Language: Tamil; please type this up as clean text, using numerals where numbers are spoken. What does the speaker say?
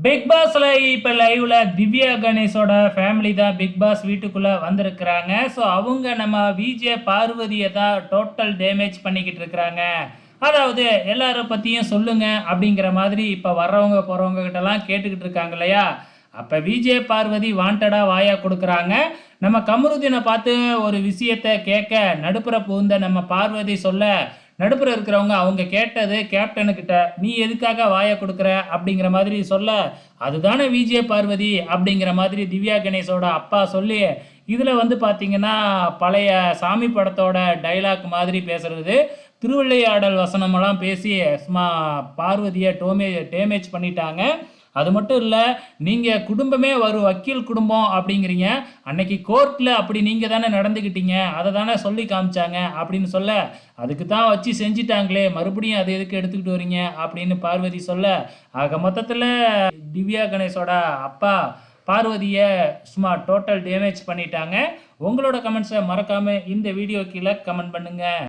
பிக் பாஸ்ல இப்போ லைவ்ல திவ்யா கணேஷோட ஃபேமிலி தான் பிக் பாஸ் வீட்டுக்குள்ள வந்திருக்கிறாங்க. ஸோ அவங்க நம்ம விஜே பார்வதியை தான் டோட்டல் டேமேஜ் பண்ணிக்கிட்டு இருக்கிறாங்க. அதாவது எல்லாரும் பற்றியும் சொல்லுங்க அப்படிங்கிற மாதிரி இப்போ வர்றவங்க போகிறவங்க கிட்டலாம் கேட்டுக்கிட்டு இருக்காங்க இல்லையா. அப்போ விஜே பார்வதி வாண்டடாக வாயா கொடுக்குறாங்க. நம்ம கமருதீனை பார்த்து ஒரு விஷயத்தை கேட்க நடுப்புற புகுந்த நம்ம பார்வதி சொல்ல, நடுப்புற இருக்கிறவங்க அவங்க கேட்டது கேப்டனுக்கிட்ட, நீ எதுக்காக வாயை கொடுக்குற அப்படிங்கிற மாதிரி சொல்ல, அதுதானே விஜே பார்வதி அப்படிங்கிற மாதிரி திவ்யா கணேஷோட அப்பா சொல்லி, இதில் வந்து பார்த்தீங்கன்னா பழைய சாமி படத்தோட டைலாக் மாதிரி பேசுறது, திருவிளையாடல் வசனமெல்லாம் பேசி சும்மா பார்வதியை டேமேஜ் பண்ணிட்டாங்க. அது மட்டும் இல்லை, நீங்கள் குடும்பமே ஒரு வக்கீல் குடும்பம் அப்படிங்கிறீங்க, அன்னைக்கு கோர்ட்டில் அப்படி நீங்கள் தானே நடந்துக்கிட்டீங்க, அதை தானே சொல்லி காமிச்சாங்க அப்படின்னு சொல்ல, அதுக்கு தான் வச்சு செஞ்சிட்டாங்களே மறுபடியும் அதை எதுக்கு எடுத்துக்கிட்டு வரீங்க அப்படின்னு பார்வதி சொல்ல, ஆக மொத்தத்தில் திவ்யா கணேஷோட அப்பா பார்வதியை சும்மா டோட்டல் டேமேஜ் பண்ணிட்டாங்க. உங்களோட கமெண்ட்ஸை மறக்காமல் இந்த வீடியோ கீழே கமெண்ட் பண்ணுங்கள்.